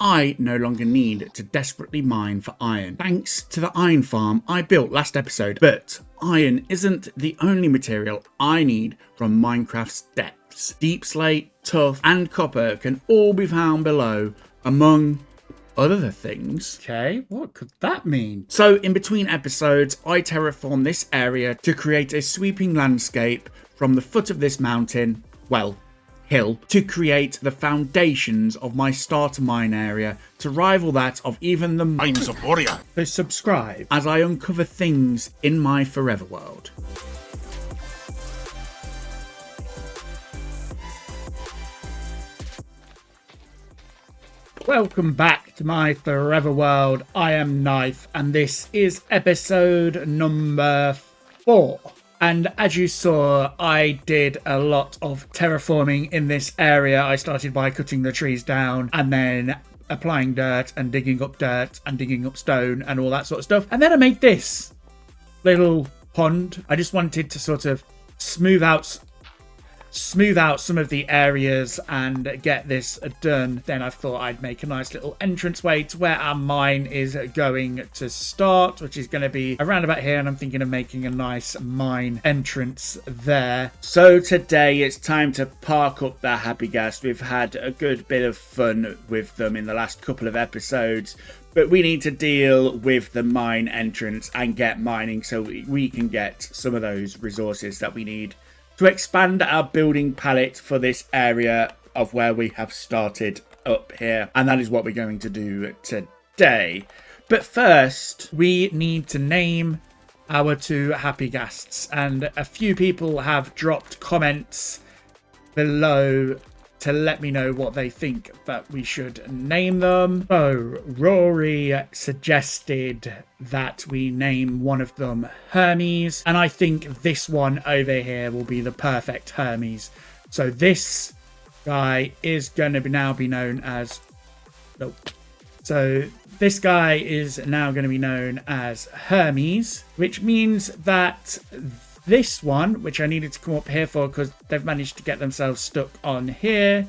I no longer need to desperately mine for iron, thanks to the iron farm I built last episode. But iron isn't the only material I need from Minecraft's depths. Deep slate, tuff, and copper can all be found below, among other things. Okay, what could that mean? So in between episodes, I terraformed this area to create a sweeping landscape from the foot of this mountain, well, hill, to create the foundations of my starter mine area to rival that of even the mines of Moria. So subscribe as I uncover things in my forever world. Welcome back to my forever world. I am Nythe, and this is episode number 4. And as you saw, I did a lot of terraforming in this area. I started by cutting the trees down and then applying dirt and digging up stone and all that sort of stuff. And then I made this little pond. I just wanted to sort of smooth out some of the areas and get this done. Then I thought I'd make a nice little entranceway to where our mine is going to start, which is going to be around about here, and I'm thinking of making a nice mine entrance there. So today it's time to park up the happy gas. We've had a good bit of fun with them in the last couple of episodes, but we need to deal with the mine entrance and get mining so we can get some of those resources that we need to expand our building palette for this area of where we have started up here. And that is what we're going to do today. But first, we need to name our 2 happy guests. And a few people have dropped comments below to let me know what they think that we should name them. So Rory suggested that we name one of them Hermes, and I think this one over here will be the perfect Hermes. So this guy is going to now be known as this guy is now going to be known as Hermes, which means that this one, which I needed to come up here for because they've managed to get themselves stuck on here,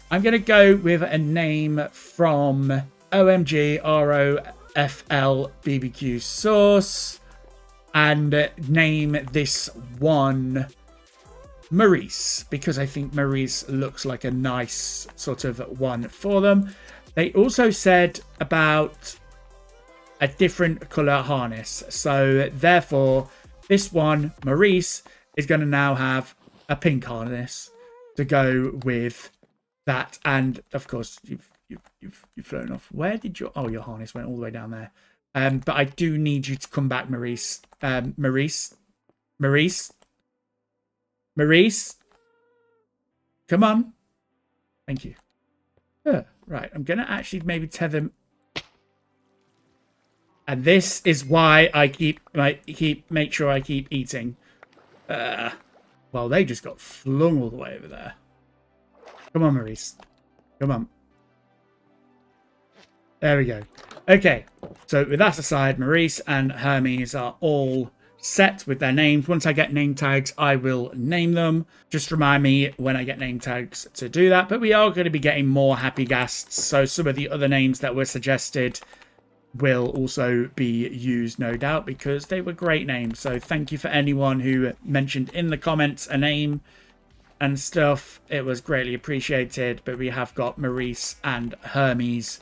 I'm going to go with a name from OMG ROFL BBQ Sauce and name this one Maurice, because I think Maurice looks like a nice sort of one for them. They also said about a different colour harness, so therefore this one, Maurice, is going to now have a pink harness to go with that. And of course, you've flown off. Where did your your harness went all the way down there? But I do need you to come back, Maurice. Maurice, come on. Thank you. Right, I'm going to actually maybe tether. And this is why I make sure I keep eating. Well, they just got flung all the way over there. Come on, Maurice. Come on. There we go. Okay, so with that aside, Maurice and Hermes are all set with their names. Once I get name tags, I will name them. Just remind me when I get name tags to do that. But we are going to be getting more happy guests. So some of the other names that were suggested will also be used, no doubt, because they were great names. So thank you for anyone who mentioned in the comments a name and stuff. It was greatly appreciated. But we have got Maurice and Hermes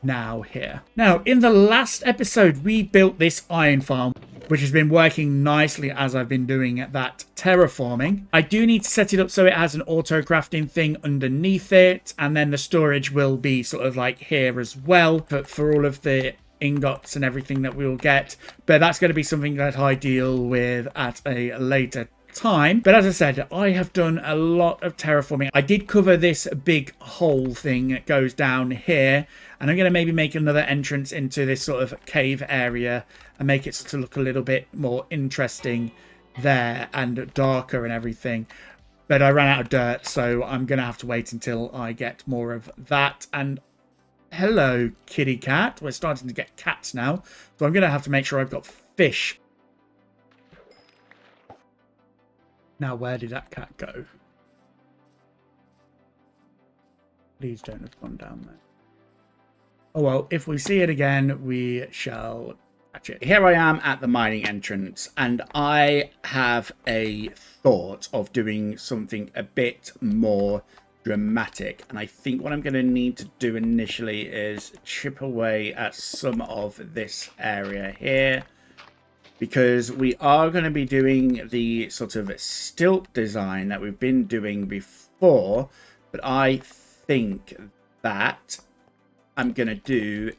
now here. Now, in the last episode, we built this iron farm, which has been working nicely as I've been doing that terraforming. I do need to set it up so it has an auto crafting thing underneath it, and then the storage will be sort of like here as well for all of the ingots and everything that we'll get. But that's going to be something that I deal with at a later time. But as I said, I have done a lot of terraforming. I did cover this big hole thing that goes down here, and I'm going to maybe make another entrance into this sort of cave area and make it to look a little bit more interesting there and darker and everything. But I ran out of dirt, so I'm going to have to wait until I get more of that. And hello, kitty cat. We're starting to get cats now, so I'm going to have to make sure I've got fish. Now, where did that cat go? Please don't have gone down there. Oh well, if we see it again, we shall catch it. Here I am at the mining entrance, and I have a thought of doing something a bit more dramatic. And I think what I'm going to need to do initially is chip away at some of this area here, because we are going to be doing the sort of stilt design that we've been doing before, but I think that I'm going to do,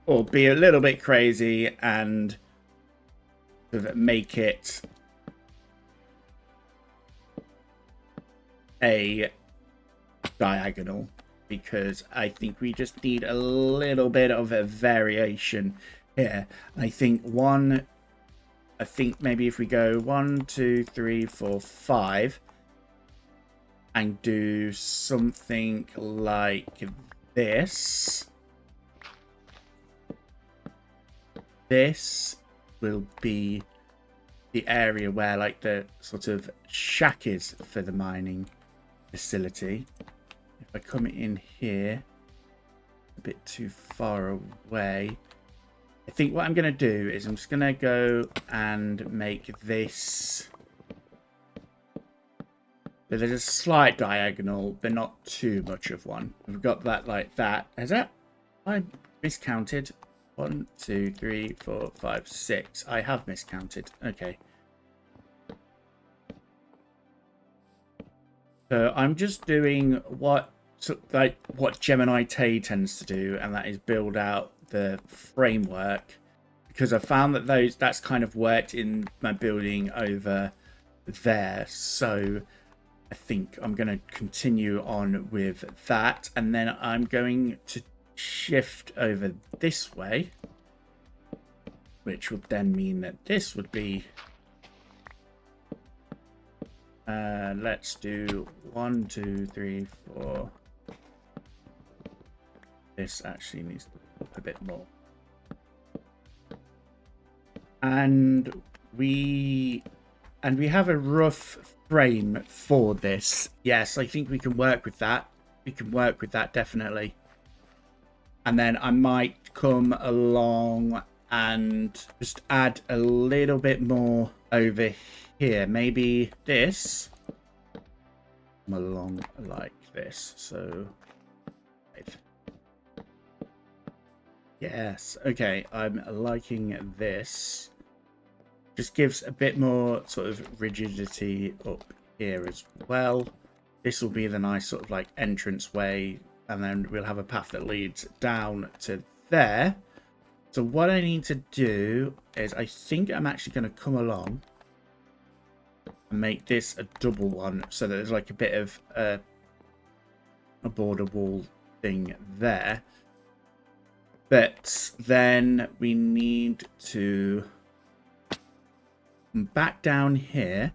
or be a little bit crazy and sort of make it a diagonal, because I think we just need a little bit of a variation here. I think maybe if we go 1, 2, 3, 4, 5 and do something like this. This will be the area where like the sort of shack is for the mining facility. If I come in here, a bit too far away. I think what I'm going to do is I'm just going to go and make this. But there's a slight diagonal, but not too much of one. We've got that like that. Is that? I miscounted. 1, 2, 3, 4, 5, 6. I have miscounted. Okay. So I'm just doing what Gemini Tay tends to do, and that is build out the framework, because I found that that's kind of worked in my building over there. So I think I'm going to continue on with that, and then I'm going to shift over this way, which would then mean that this would be let's do 1, 2, 3, 4. This actually needs to be up a bit more, and we have a rough frame for this. Yes, I think we can work with that. We can work with that definitely. And then I might come along and just add a little bit more over here. Maybe this. Come along like this. So, yes. Okay, I'm liking this. Just gives a bit more sort of rigidity up here as well. This will be the nice sort of like entrance way. And then we'll have a path that leads down to there. So what I need to do is I think I'm actually going to come along and make this a double one, so that there's like a bit of a border wall thing there. But then we need to come back down here.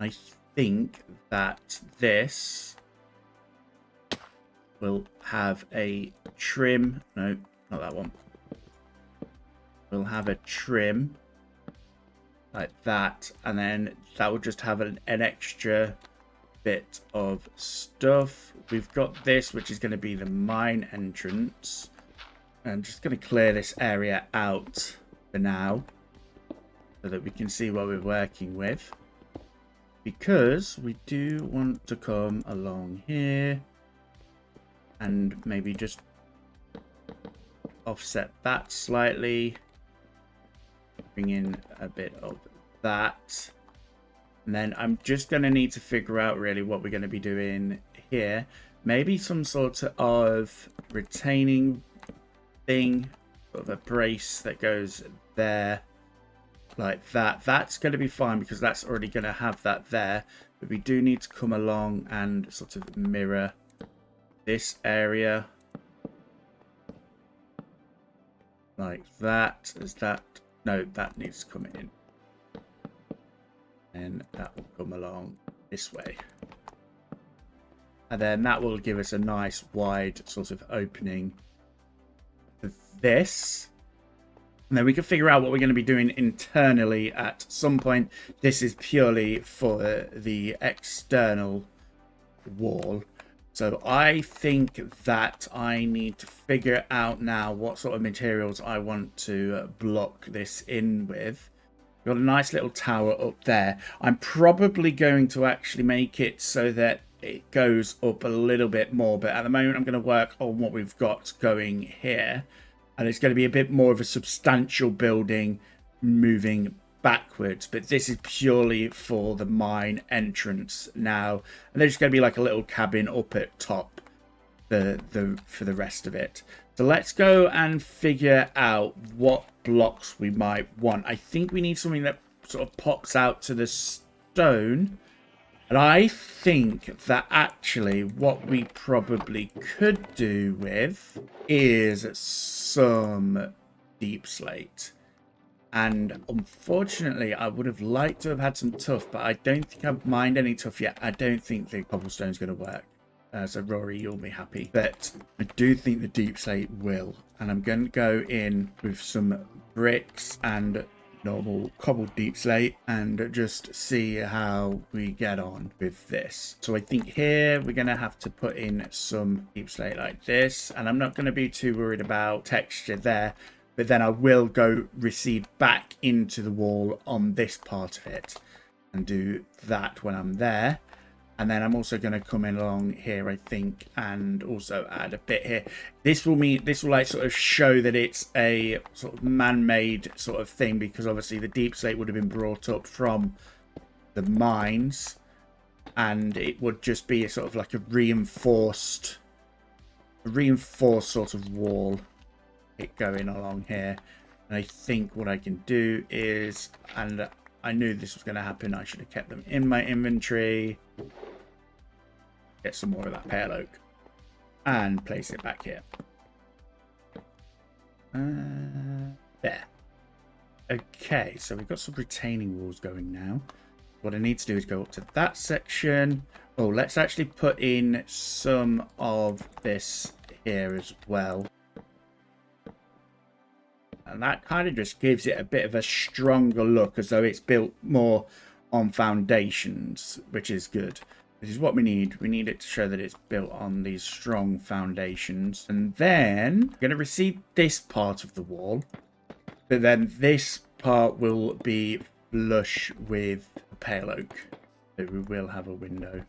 I think that this will have a trim. No, not that one. We'll have a trim like that, and then that will just have an extra bit of stuff. We've got this, which is going to be the mine entrance. I'm just going to clear this area out for now, so that we can see what we're working with, because we do want to come along here and maybe just offset that slightly, bring in a bit of that, and then I'm just going to need to figure out really what we're going to be doing here. Maybe some sort of retaining thing, sort of a brace that goes there like that. That's going to be fine, because that's already going to have that there, but we do need to come along and sort of mirror this area like that. Is that? No, that needs to come in, and that will come along this way, and then that will give us a nice wide sort of opening for this. And then we can figure out what we're going to be doing internally at some point. This is purely for the external wall. So I think that I need to figure out now what sort of materials I want to block this in with. Got a nice little tower up there. I'm probably going to actually make it so that it goes up a little bit more, but at the moment I'm going to work on what we've got going here, and it's going to be a bit more of a substantial building moving backwards, but this is purely for the mine entrance now, and there's going to be like a little cabin up at top for the rest of it. So let's go and figure out what blocks we might want. I think we need something that sort of pops out to the stone. And I think that actually what we probably could do with is some deep slate. And unfortunately, I would have liked to have had some tuff, but I don't think I've mined any tuff yet. I don't think the cobblestone's going to work. So Rory, you'll be happy. But I do think the deep slate will. And I'm going to go in with some bricks and normal cobbled deep slate and just see how we get on with this. So I think here we're going to have to put in some deep slate like this. And I'm not going to be too worried about texture there. But then I will go recede back into the wall on this part of it and do that when I'm there. And then I'm also going to come in along here, I think, and also add a bit here. This will like sort of show that it's a sort of man-made sort of thing, because obviously the deep slate would have been brought up from the mines, and it would just be a sort of like a reinforced sort of wall it going along here. And I think what I can do is, and I knew this was going to happen, I should have kept them in my inventory. Get some more of that pale oak and place it back here. There. Okay, so we've got some retaining walls going now. What I need to do is go up to that section. Oh, let's actually put in some of this here as well. And that kind of just gives it a bit of a stronger look, as though it's built more on foundations, which is good. This is what we need. We need it to show that it's built on these strong foundations. And then we're going to receive this part of the wall. But then this part will be flush with pale oak. So we will have a window.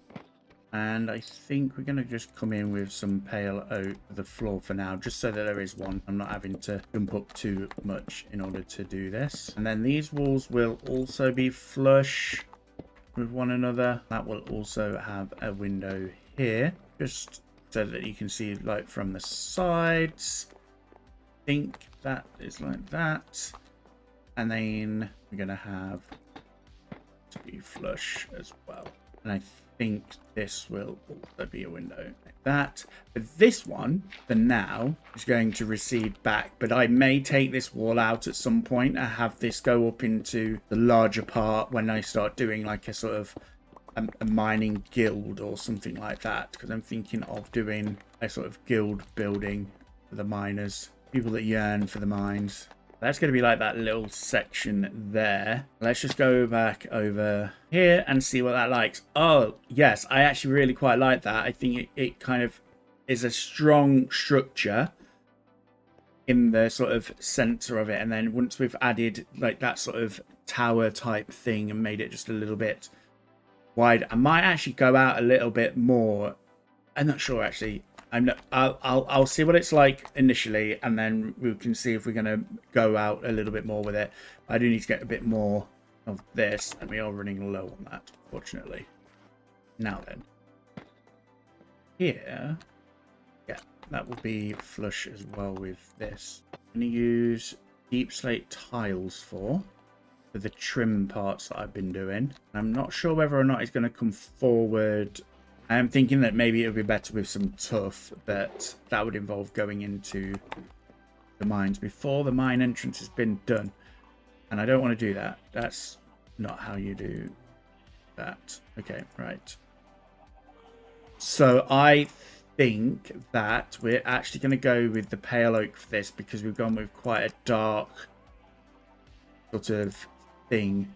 And I think we're going to just come in with some pale oak for the floor for now, just so that there is one. I'm not having to jump up too much in order to do this. And then these walls will also be flush with one another. That will also have a window here, just so that you can see like from the sides. I think that is like that. And then we're going to have to be flush as well. And I think this will also be a window like that. But this one, for now, is going to recede back. But I may take this wall out at some point and have this go up into the larger part when I start doing like a sort of a mining guild or something like that. Because I'm thinking of doing a sort of guild building for the miners, people that yearn for the mines. That's going to be like that little section there. Let's just go back over here and see what that likes. Oh, yes, I actually really quite like that. I think it kind of is a strong structure in the sort of center of it. And then once we've added like that sort of tower type thing and made it just a little bit wide, I might actually go out a little bit more. I'm not sure, actually. I'll see what it's like initially, and then we can see if we're going to go out a little bit more with it. I do need to get a bit more of this, and we are running low on that, fortunately. Now then, here, yeah, that will be flush as well with this. I'm going to use deep slate tiles for the trim parts that I've been doing. I'm not sure whether or not it's going to come forward. I am thinking that maybe it would be better with some tuff, but that would involve going into the mines before the mine entrance has been done. And I don't want to do that. That's not how you do that. Okay, right. So I think that we're actually going to go with the pale oak for this, because we've gone with quite a dark sort of thing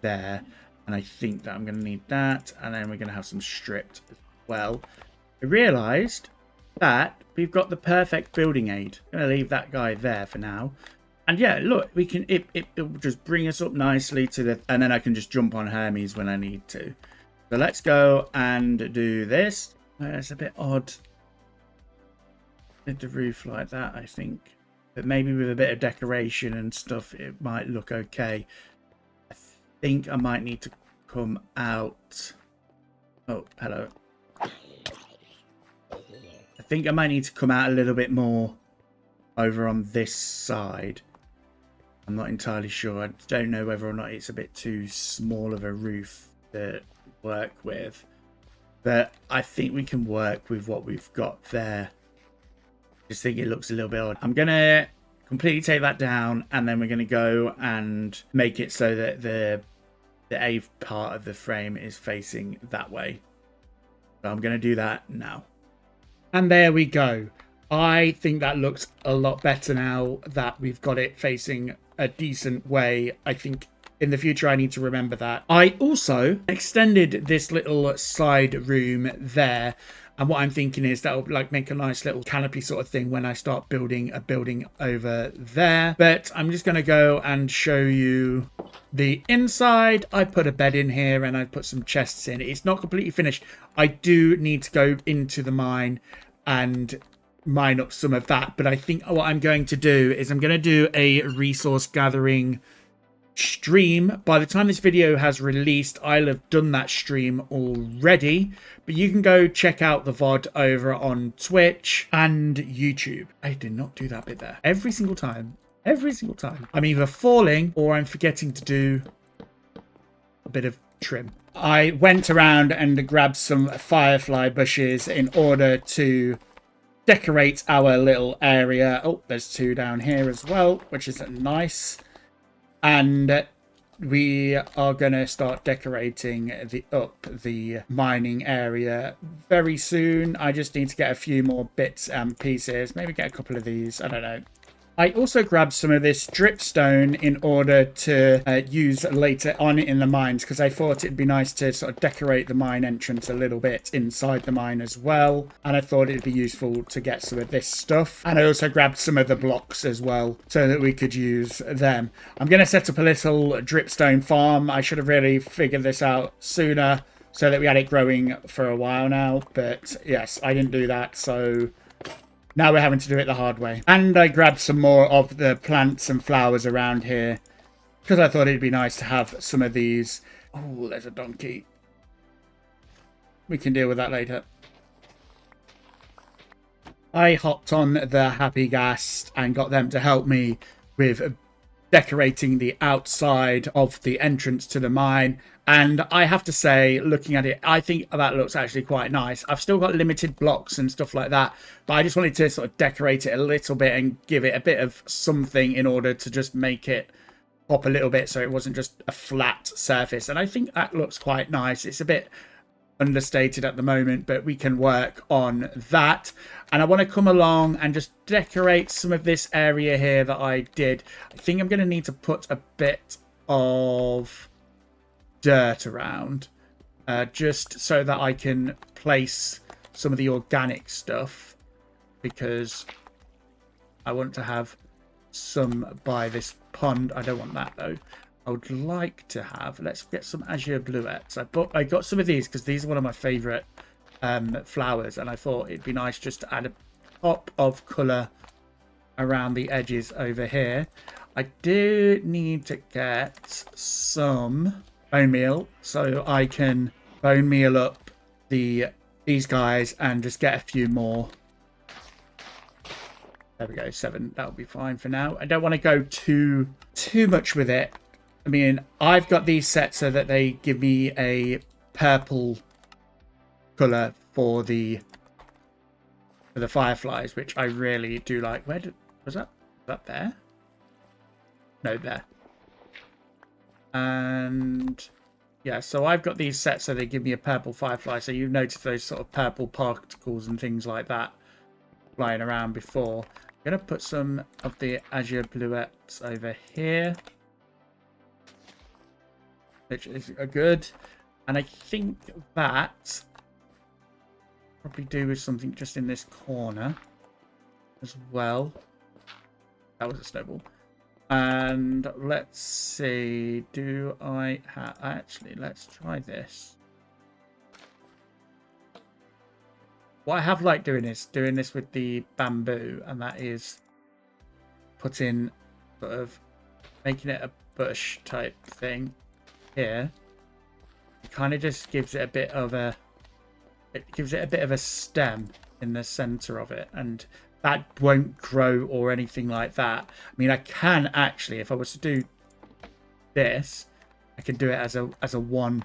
there. And I think that I'm going to need that. And then we're going to have some stripped as well. I realised that we've got the perfect building aid. I'm going to leave that guy there for now. And yeah, look, we can it will just bring us up nicely to the, and then I can just jump on Hermes when I need to. So let's go and do this. It's a bit odd with the roof like that, I think. But maybe with a bit of decoration and stuff, it might look okay. I think I might need to come out. Oh, hello. I think I might need to come out a little bit more over on this side. I'm not entirely sure. I don't know whether or not it's a bit too small of a roof to work with. But I think we can work with what we've got there. Just think it looks a little bit odd. I'm going to completely take that down, and then we're going to go and make it so that the A part of the frame is facing that way. So I'm going to do that now. And there we go. I think that looks a lot better now that we've got it facing a decent way. I think in the future I need to remember that. I also extended this little side room there. And what I'm thinking is that will like make a nice little canopy sort of thing when I start building a building over there. But I'm just going to go and show you the inside. I put a bed in here and I put some chests in. It's not completely finished. I do need to go into the mine and mine up some of that. But I think what I'm going to do is I'm going to do a resource gathering stream. By the time this video has released, I'll have done that stream already, but you can go check out the VOD over on Twitch and YouTube. I did not do that bit there. Every single time I'm either falling or I'm forgetting to do a bit of trim. I went around and grabbed some firefly bushes in order to decorate our little area. Oh, there's two down here as well, which is nice. And we are going to start decorating the mining area very soon. I just need to get a few more bits and pieces. Maybe get a couple of these. I don't know. I also grabbed some of this dripstone in order to use later on in the mines, because I thought it'd be nice to sort of decorate the mine entrance a little bit inside the mine as well. And I thought it'd be useful to get some of this stuff. And I also grabbed some of the blocks as well so that we could use them. I'm going to set up a little dripstone farm. I should have really figured this out sooner so that we had it growing for a while now. But yes, I didn't do that, so now we're having to do it the hard way. And I grabbed some more of the plants and flowers around here because I thought it'd be nice to have some of these. Oh, there's a donkey. We can deal with that later. I hopped on the Happy Gas and got them to help me with decorating the outside of the entrance to the mine. And I have to say, looking at it, I think that looks actually quite nice. I've still got limited blocks and stuff like that, but I just wanted to sort of decorate it a little bit and give it a bit of something in order to just make it pop a little bit so it wasn't just a flat surface. And I think that looks quite nice. It's a bit understated at the moment, but we can work on that. And I want to come along and just decorate some of this area here that I did. I think I'm going to need to put a bit of dirt around just so that I can place some of the organic stuff, because I want to have some by this pond. I don't want that though. I would like to have, let's get some azure bluets. I got some of these because these are one of my favorite flowers, and I thought it'd be nice just to add a pop of color around the edges over here. I do need to get some bone meal so I can bone meal up these guys and just get a few more. There we go, 7. That'll be fine for now. I don't want to go too much with it. I mean, I've got these set so that they give me a purple color for the fireflies, which I really do like. Where was that? Was that there? No, there. And yeah, so I've got these set so they give me a purple firefly. So you've noticed those sort of purple particles and things like that flying around before. I'm going to put some of the azure bluets over here, which is good. And I think that probably do with something just in this corner as well. That was a snowball. And let's see, do I have... Actually, let's try this. What I have liked doing is doing this with the bamboo, and that is putting sort of making it a bush type thing here. It kind of just gives it a bit of a stem in the center of it, and that won't grow or anything like that. I mean, I can actually, if I was to do this, I can do it as a one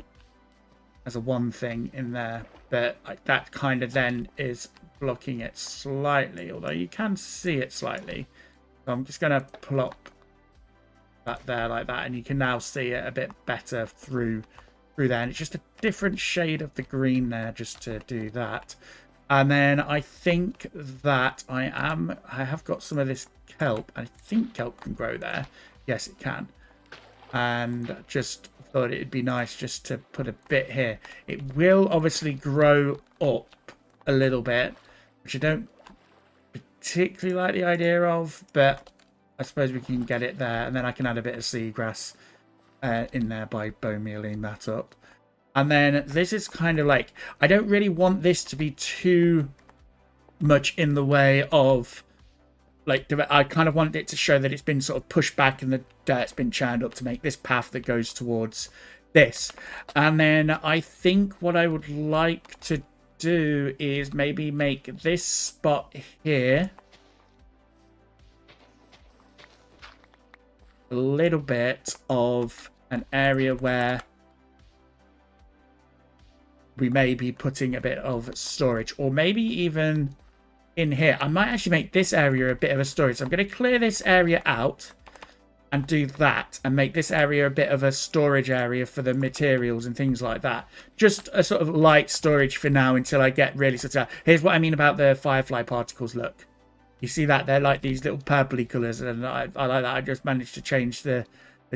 thing in there, but that kind of then is blocking it slightly, although you can see it slightly. So I'm just going to plop that there like that, and you can now see it a bit better through there, and it's just a different shade of the green there just to do that. And then I think that I have got some of this kelp. I think kelp can grow there. Yes, it can. And just thought it'd be nice just to put a bit here. It will obviously grow up a little bit, which I don't particularly like the idea of, but I suppose we can get it there. And then I can add a bit of seagrass in there by bone mealing that up. And then this is kind of like, I don't really want this to be too much in the way of, like, I kind of want it to show that it's been sort of pushed back and the dirt's been churned up to make this path that goes towards this. And then I think what I would like to do is maybe make this spot here a little bit of an area where we may be putting a bit of storage, or maybe even in here. I might actually make this area a bit of a storage. So I'm going to clear this area out and do that, and make this area a bit of a storage area for the materials and things like that. Just a sort of light storage for now until I get really sort of... Here's what I mean about the firefly particles. Look, you see that? They're like these little purpley colours, and I like that. I just managed to change the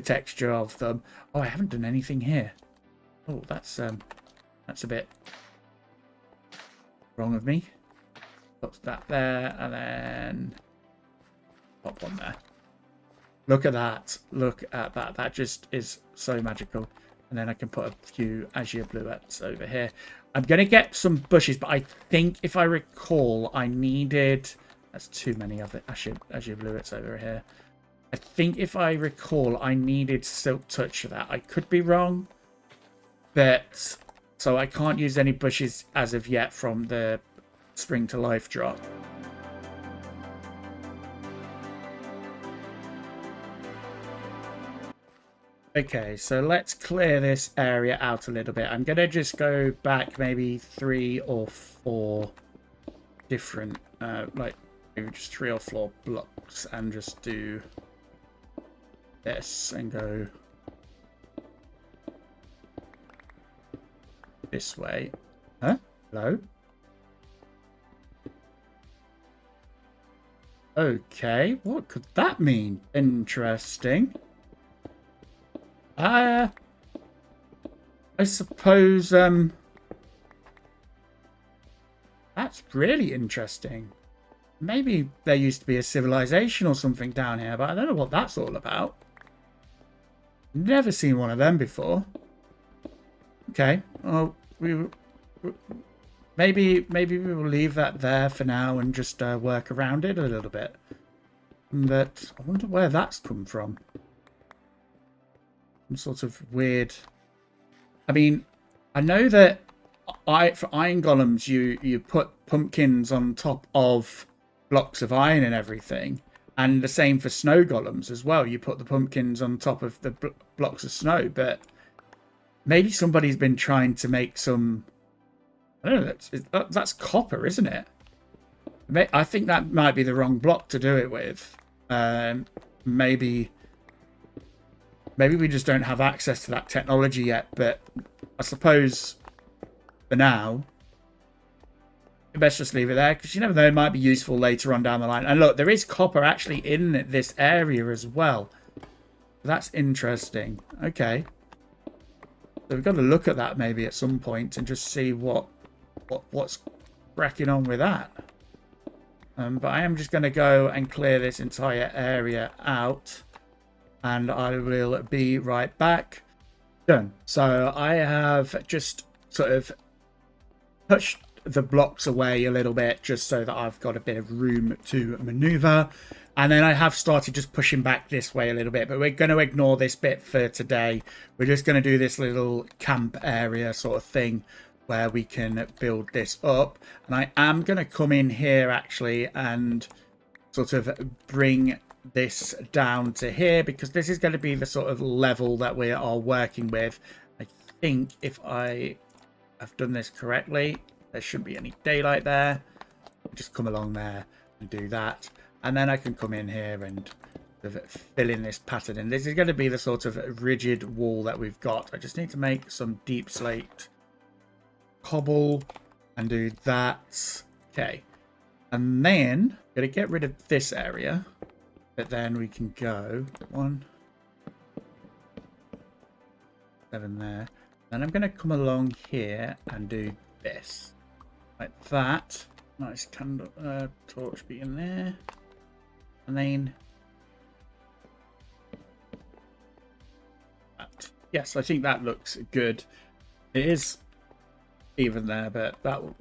texture of them. Oh, I haven't done anything here. Oh, that's a bit wrong of me. Put that there, and then pop one there. Look at that. Look at that. That just is so magical. And then I can put a few azure bluets over here. I'm going to get some bushes, but I think if I recall, I needed... That's too many of the azure bluets over here. I think if I recall, I needed silk touch for that. I could be wrong, but... So I can't use any bushes as of yet from the Spring to Life drop. Okay, so let's clear this area out a little bit. I'm going to just go back maybe 3 or 4 different, like maybe just 3 or 4 blocks, and just do this and go this way. Huh? Hello? Okay, what could that mean? Interesting. I suppose, that's really interesting. Maybe there used to be a civilization or something down here, but I don't know what that's all about. Never seen one of them before. Okay, well, maybe we will leave that there for now and just work around it a little bit. But I wonder where that's come from. Some sort of weird... I mean, I know that for iron golems, you put pumpkins on top of blocks of iron and everything. And the same for snow golems as well. You put the pumpkins on top of the blocks of snow. But maybe somebody's been trying to make some... I don't know, that's copper, isn't it? I think that might be the wrong block to do it with. Maybe we just don't have access to that technology yet, but I suppose for now, you best just leave it there, because you never know, it might be useful later on down the line. And look, there is copper actually in this area as well. That's interesting. Okay. So we've got to look at that maybe at some point and just see what's cracking on with that. But I am just going to go and clear this entire area out, and I will be right back. Done. So I have just sort of pushed the blocks away a little bit just so that I've got a bit of room to maneuver. And then I have started just pushing back this way a little bit, but we're going to ignore this bit for today. We're just going to do this little camp area sort of thing where we can build this up. And I am going to come in here actually and sort of bring this down to here, because this is going to be the sort of level that we are working with. I think if I have done this correctly, there shouldn't be any daylight there. Just come along there and do that. And then I can come in here and sort of fill in this pattern. And this is going to be the sort of rigid wall that we've got. I just need to make some deep slate cobble and do that. Okay. And then I'm going to get rid of this area. But then we can go 1, 7 there. Then I'm going to come along here and do this. Like that. Nice candle torch being there. And then that. Yes, I think that looks good. It is even there, but that'll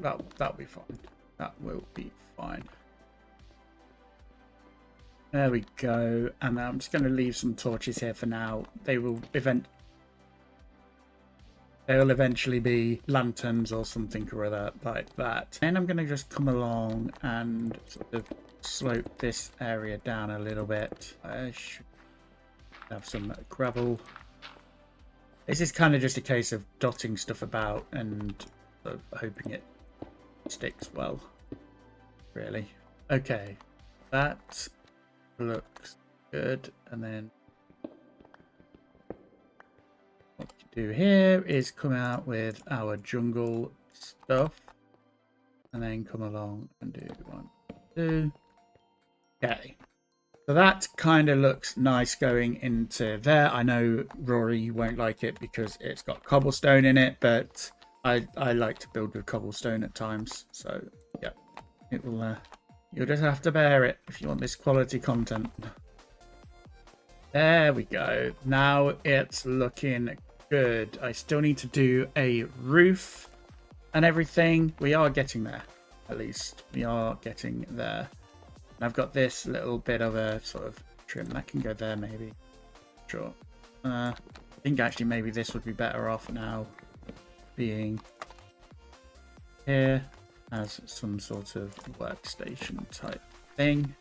be fine. That will be fine. There we go. And I'm just going to leave some torches here for now. They will eventually be lanterns or something or other like that. And I'm going to just come along and sort of slope this area down a little bit. I should have some gravel. This is kind of just a case of dotting stuff about and sort of hoping it sticks well, really. Okay, that looks good. And then what we can do here is come out with our jungle stuff and then come along and do 1, 2. Okay, so that kind of looks nice going into there. I know Rory won't like it because it's got cobblestone in it, but I like to build with cobblestone at times. So yeah, it will. You'll just have to bear it if you want this quality content. There we go. Now it's looking good. I still need to do a roof and everything. We are getting there. At least we are getting there. And I've got this little bit of a sort of trim that can go there, maybe. Sure. I think actually maybe this would be better off now being here as some sort of workstation type thing.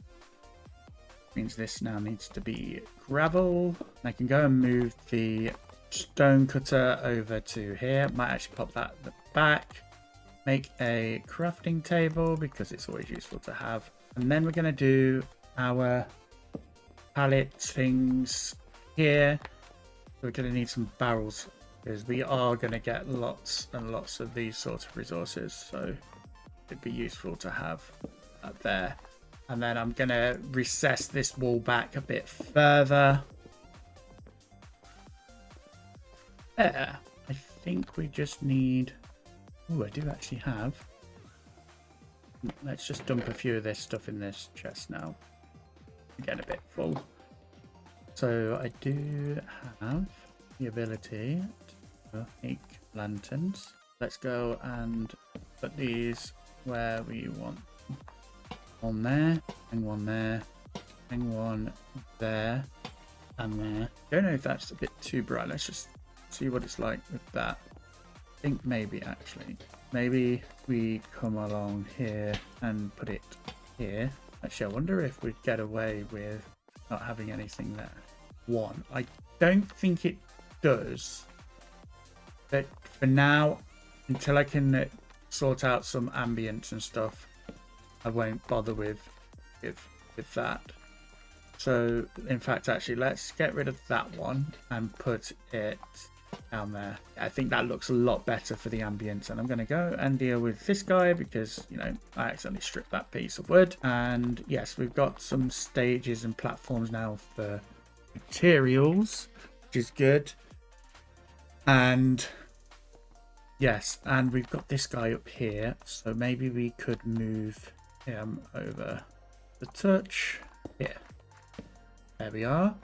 Means this now needs to be gravel. I can go and move the stone cutter over to here. Might actually pop that at the back. Make a crafting table because it's always useful to have. And then we're going to do our pallet things here. We're going to need some barrels because we are going to get lots and lots of these sorts of resources. So it'd be useful to have that there. And then I'm going to recess this wall back a bit further. There. I think we just need... Oh, I do actually have... Let's just dump a few of this stuff in this chest now. Get a bit full. So I do have the ability to make lanterns. Let's go and put these where we want. One there, and one there, and one there, and there. Don't know if that's a bit too bright. Let's just see what it's like with that. I think maybe actually. Maybe we come along here and put it here. Actually, I wonder if we'd get away with not having anything there. One. I don't think it does. But for now, until I can sort out some ambience and stuff, I won't bother with that. So, in fact, actually, let's get rid of that one and put it down there. I think that looks a lot better for the ambience, and I'm going to go and deal with this guy because, you know, I accidentally stripped that piece of wood. And yes, we've got some stages and platforms now for materials, which is good. And Yes, and we've got this guy up here, so maybe we could move him over the touch here. There we are.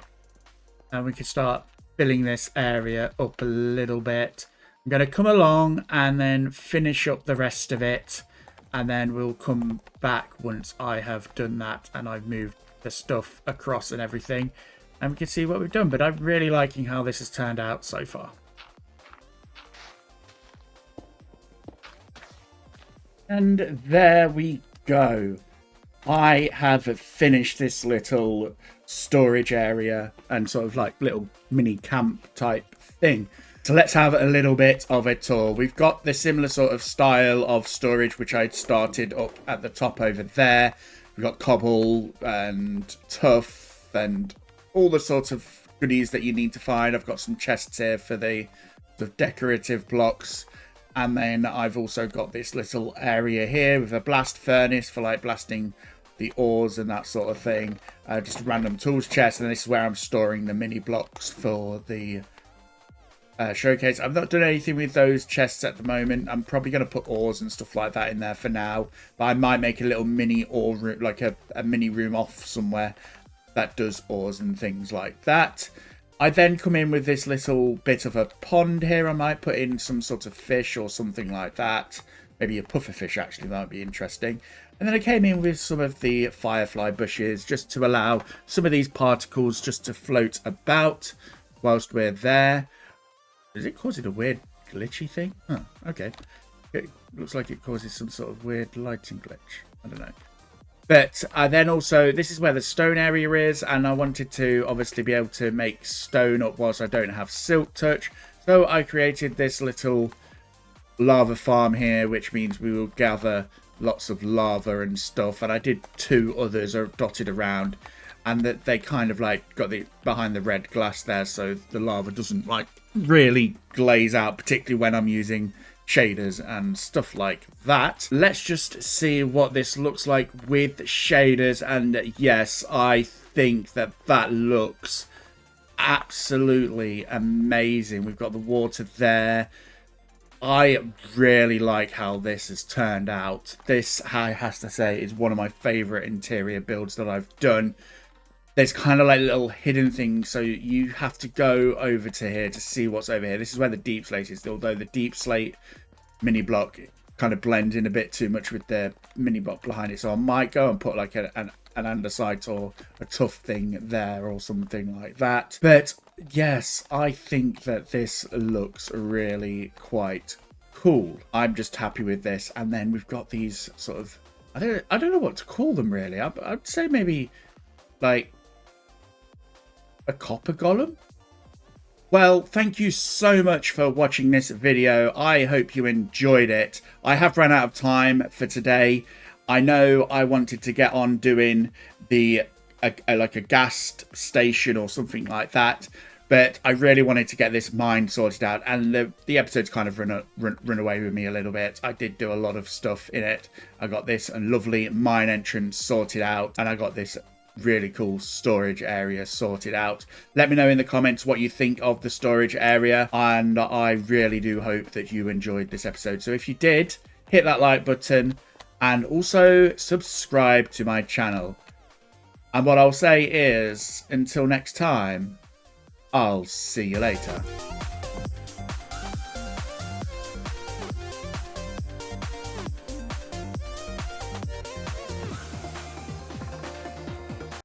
And we can start filling this area up a little bit. I'm going to come along and then finish up the rest of it. And then we'll come back once I have done that and I've moved the stuff across and everything. And we can see what we've done. But I'm really liking how this has turned out so far. And there we go. I have finished this little storage area and sort of like little mini camp type thing. So let's have a little bit of a tour. We've got the similar sort of style of storage which I'd started up at the top over there. We've got cobble and tuff and all the sorts of goodies that you need to find. I've got some chests here for the decorative blocks. And then I've also got this little area here with a blast furnace for like blasting the ores and that sort of thing. Just a random tools chest. And this is where I'm storing the mini blocks for the showcase. I've not done anything with those chests at the moment. I'm probably going to put ores and stuff like that in there for now. But I might make a little mini ore room, like a mini room off somewhere that does ores and things like that. I then come in with this little bit of a pond here. I might put in some sort of fish or something like that. Maybe a puffer fish, actually. That would be interesting. And then I came in with some of the firefly bushes just to allow some of these particles just to float about whilst we're there. Is it causing a weird glitchy thing? Oh, okay. It looks like it causes some sort of weird lighting glitch. I don't know. But then also, this is where the stone area is, and I wanted to obviously be able to make stone up whilst I don't have silk touch. So I created this little lava farm here, which means we will gather lots of lava and stuff. And I did 2 others are dotted around, and that they kind of like got the behind the red glass there, so the lava doesn't like really glaze out, particularly when I'm using shaders and stuff like that. Let's just see what this looks like with shaders, and yes, I think that that looks absolutely amazing. We've got the water there. I really like how this has turned out. This, I have to say, is one of my favorite interior builds that I've done. There's kind of like little hidden things, so you have to go over to here to see what's over here. This is where the deep slate is, although the deep slate mini block kind of blends in a bit too much with the mini block behind it. So I might go and put like an andesite or a tough thing there or something like that. But yes, I think that this looks really quite cool. I'm just happy with this. And then we've got these sort of, I don't know what to call them really. I'd say maybe like a copper golem. Well, thank you so much for watching this video. I hope you enjoyed it. I have run out of time for today. I know I wanted to get on doing the like a gas station or something like that, but I really wanted to get this mine sorted out, and the episode's kind of run away with me a little bit. I did do a lot of stuff in it. I got this lovely mine entrance sorted out, and I got this really cool storage area sorted out. Let me know in the comments what you think of the storage area, and I really do hope that you enjoyed this episode. So if you did, hit that like button and also subscribe to my channel. And what I'll say is, until next time, I'll see you later.